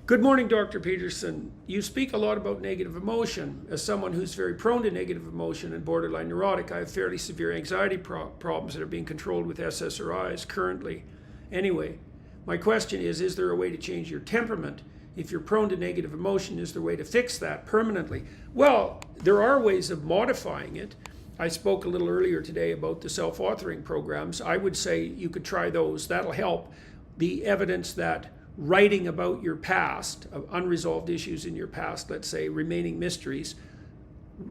Good morning, Dr. Peterson. You speak a lot about negative emotion. As someone who's very prone to negative emotion and borderline neurotic, I have fairly severe anxiety problems that are being controlled with SSRIs currently. Anyway, my question is there a way to change your temperament? If you're prone to negative emotion, is there a way to fix that permanently? Well, there are ways of modifying it. I spoke a little earlier today about the self-authoring programs. I would say you could try those. That'll help. The evidence that writing about your past, of unresolved issues in your past, let's say remaining mysteries,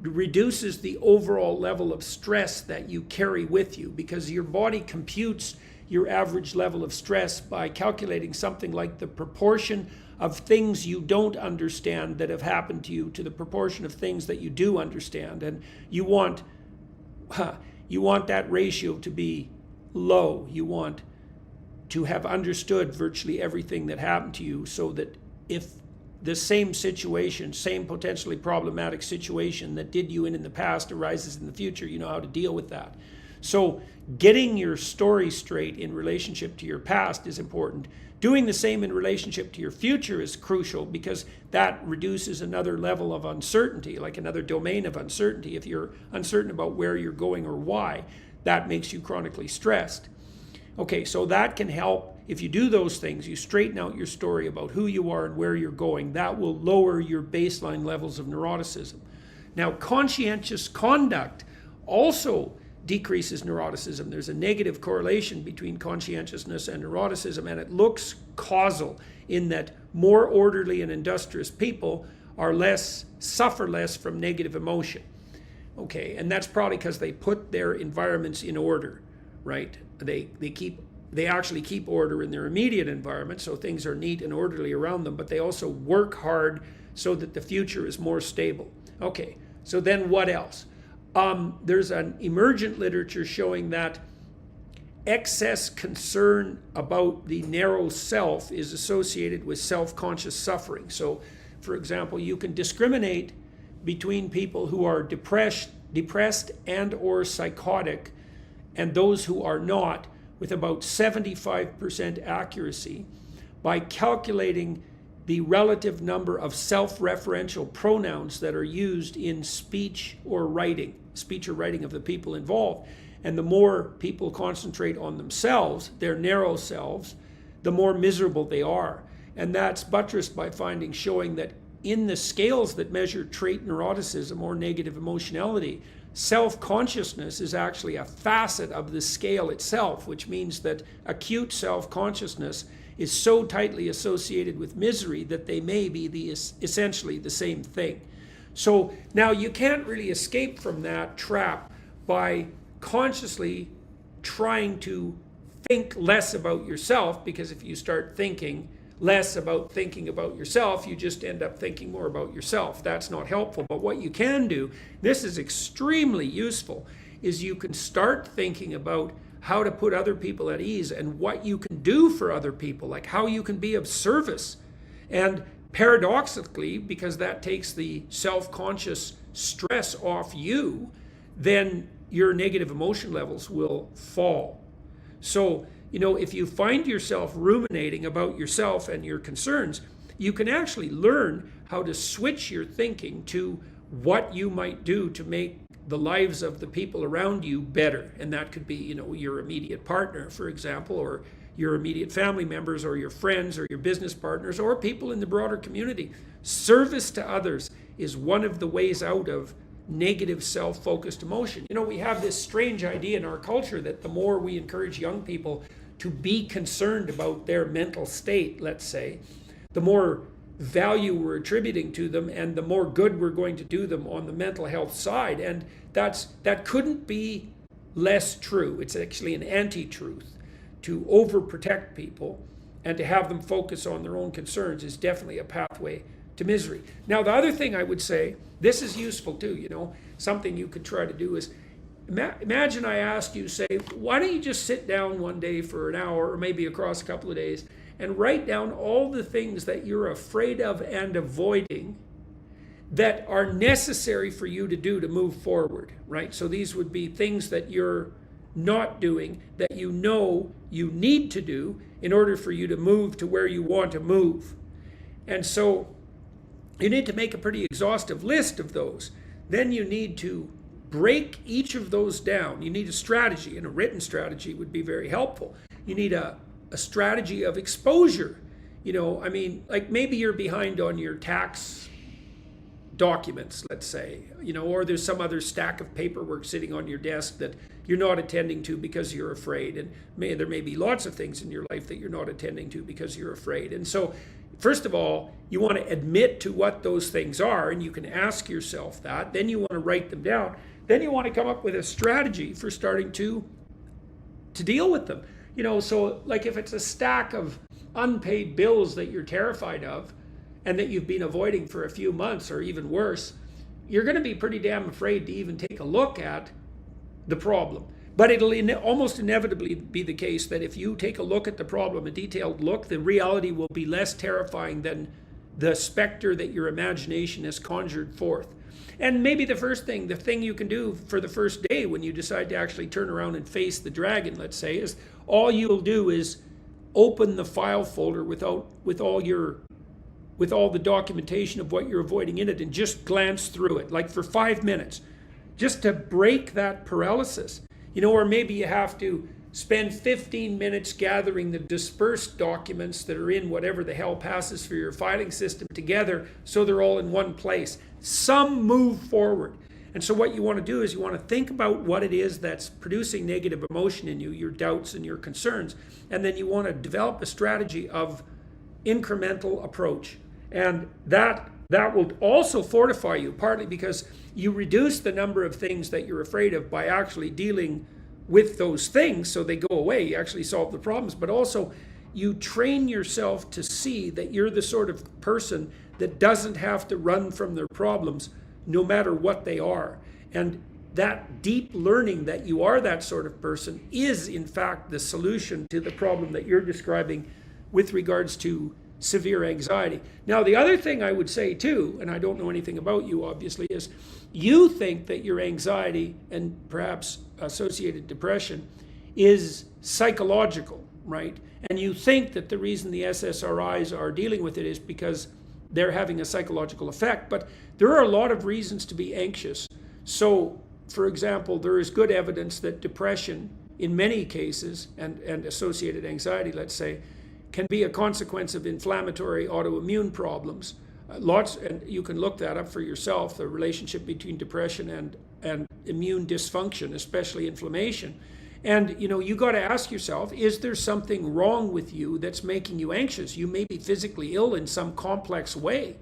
reduces the overall level of stress that you carry with you, because your body computes your average level of stress by calculating something like the proportion of things you don't understand that have happened to you to the proportion of things that you do understand. And you want that ratio to be low. You want to have understood virtually everything that happened to you, so that if the same situation, same potentially problematic situation that did you in the past arises in the future, you know how to deal with that. So getting your story straight in relationship to your past is important. Doing the same in relationship to your future is crucial, because that reduces another level of uncertainty, like another domain of uncertainty. If you're uncertain about where you're going or why, that makes you chronically stressed. Okay, so that can help. If you do those things, you straighten out your story about who you are and where you're going, that will lower your baseline levels of neuroticism. Now, conscientious conduct also decreases neuroticism. There's a negative correlation between conscientiousness and neuroticism, and it looks causal in that more orderly and industrious people suffer less from negative emotion. Okay, and that's probably because they put their environments in order, right? They actually keep order in their immediate environment, so things are neat and orderly around them, but they also work hard so that the future is more stable. Okay, so then what else? There's an emergent literature showing that excess concern about the narrow self is associated with self-conscious suffering. So, for example, you can discriminate between people who are depressed and or psychotic and those who are not with about 75% accuracy by calculating the relative number of self-referential pronouns that are used in speech or writing of the people involved. And the more people concentrate on themselves, their narrow selves, the more miserable they are. And that's buttressed by findings showing that in the scales that measure trait neuroticism or negative emotionality, self-consciousness is actually a facet of the scale itself, which means that acute self-consciousness is so tightly associated with misery that they may be essentially the same thing. So now you can't really escape from that trap by consciously trying to think less about yourself, because if you start thinking less about thinking about yourself, you just end up thinking more about yourself. That's not helpful. But what you can do, this is extremely useful, is you can start thinking about how to put other people at ease and what you can do for other people, like how you can be of service. And paradoxically, because that takes the self-conscious stress off you, then your negative emotion levels will fall. So, if you find yourself ruminating about yourself and your concerns, you can actually learn how to switch your thinking to what you might do to make the lives of the people around you better. And that could be, your immediate partner, for example, or your immediate family members, or your friends, or your business partners, or people in the broader community. Service to others is one of the ways out of negative self-focused emotion. We have this strange idea in our culture that the more we encourage young people to be concerned about their mental state, let's say, the more value we're attributing to them and the more good we're going to do them on the mental health side. And that couldn't be less true. It's actually an anti-truth. To overprotect people and to have them focus on their own concerns is definitely a pathway to misery. Now, the other thing I would say, this is useful too, something you could try to do is, imagine I asked you, say, why don't you just sit down one day for an hour, or maybe across a couple of days, and write down all the things that you're afraid of and avoiding that are necessary for you to do to move forward, right? So these would be things that you're not doing that you know you need to do in order for you to move to where you want to move. And so you need to make a pretty exhaustive list of those. Then you need to break each of those down. You need a strategy, and a written strategy would be very helpful. You need a strategy of exposure. I mean, like maybe you're behind on your tax documents, let's say, or there's some other stack of paperwork sitting on your desk that you're not attending to because you're afraid. And there may be lots of things in your life that you're not attending to because you're afraid. And so, first of all, you want to admit to what those things are, and you can ask yourself that. Then you want to write them down. Then you want to come up with a strategy for starting to deal with them. So like if it's a stack of unpaid bills that you're terrified of and that you've been avoiding for a few months or even worse, you're going to be pretty damn afraid to even take a look at the problem. But it'll almost inevitably be the case that if you take a look at the problem, a detailed look, the reality will be less terrifying than the specter that your imagination has conjured forth. And maybe the thing you can do for the first day when you decide to actually turn around and face the dragon, let's say, is all you'll do is open the file folder with all the documentation of what you're avoiding in it and just glance through it, like for 5 minutes, just to break that paralysis. Or maybe you have to spend 15 minutes gathering the dispersed documents that are in whatever the hell passes for your filing system together so they're all in one place. Some move forward. And so what you want to do is you want to think about what it is that's producing negative emotion in you, your doubts and your concerns, and then you want to develop a strategy of incremental approach. And that will also fortify you, partly because you reduce the number of things that you're afraid of by actually dealing with those things so they go away. You actually solve the problems, but also you train yourself to see that you're the sort of person that doesn't have to run from their problems no matter what they are. And that deep learning that you are that sort of person is in fact the solution to the problem that you're describing with regards to severe anxiety. Now, the other thing I would say too, and I don't know anything about you obviously, is you think that your anxiety and perhaps associated depression is psychological, right? And you think that the reason the SSRIs are dealing with it is because they're having a psychological effect, but there are a lot of reasons to be anxious. So, for example, there is good evidence that depression, in many cases, and associated anxiety, let's say, can be a consequence of inflammatory autoimmune problems. And you can look that up for yourself, the relationship between depression and immune dysfunction, especially inflammation. And you got to ask yourself, is there something wrong with you that's making you anxious? You may be physically ill in some complex way.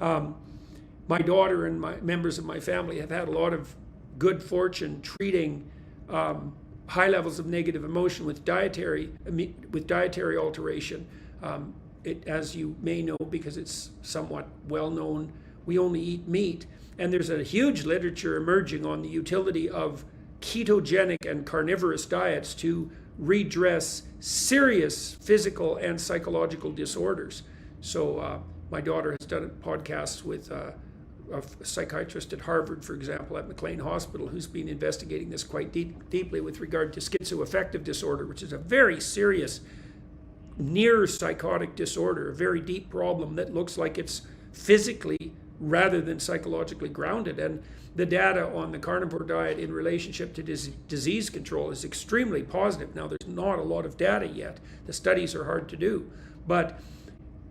My daughter and members of my family have had a lot of good fortune treating high levels of negative emotion with dietary alteration. As you may know, because it's somewhat well known, we only eat meat. And there's a huge literature emerging on the utility of ketogenic and carnivorous diets to redress serious physical and psychological disorders. So my daughter has done podcasts with a psychiatrist at Harvard, for example, at McLean Hospital, who's been investigating this quite deeply with regard to schizoaffective disorder, which is a very serious near psychotic disorder, a very deep problem that looks like it's physically rather than psychologically grounded. And the data on the carnivore diet in relationship to disease control is extremely positive. Now, there's not a lot of data yet. The studies are hard to do. But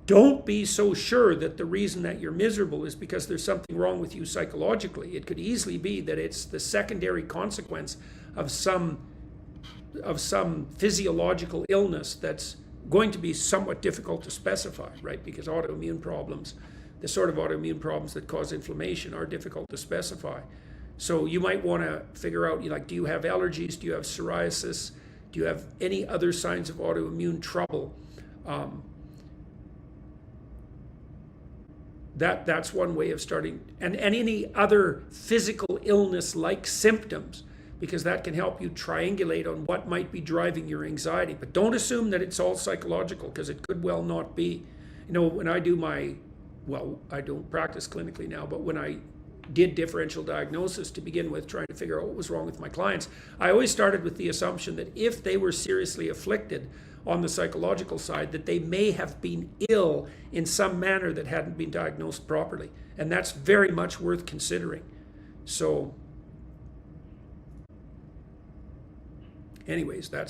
don't be so sure that the reason that you're miserable is because there's something wrong with you psychologically. It could easily be that it's the secondary consequence of some physiological illness that's going to be somewhat difficult to specify, right? Because autoimmune problems, the sort of autoimmune problems that cause inflammation, are difficult to specify. So you might want to figure out, do you have allergies? Do you have psoriasis? Do you have any other signs of autoimmune trouble? That's one way of starting, and any other physical illness-like symptoms, because that can help you triangulate on what might be driving your anxiety. But don't assume that it's all psychological, because it could well not be. When I do I don't practice clinically now, but when I did differential diagnosis to begin with, trying to figure out what was wrong with my clients, I always started with the assumption that if they were seriously afflicted on the psychological side that they may have been ill in some manner that hadn't been diagnosed properly. And that's very much worth considering. So anyways, that's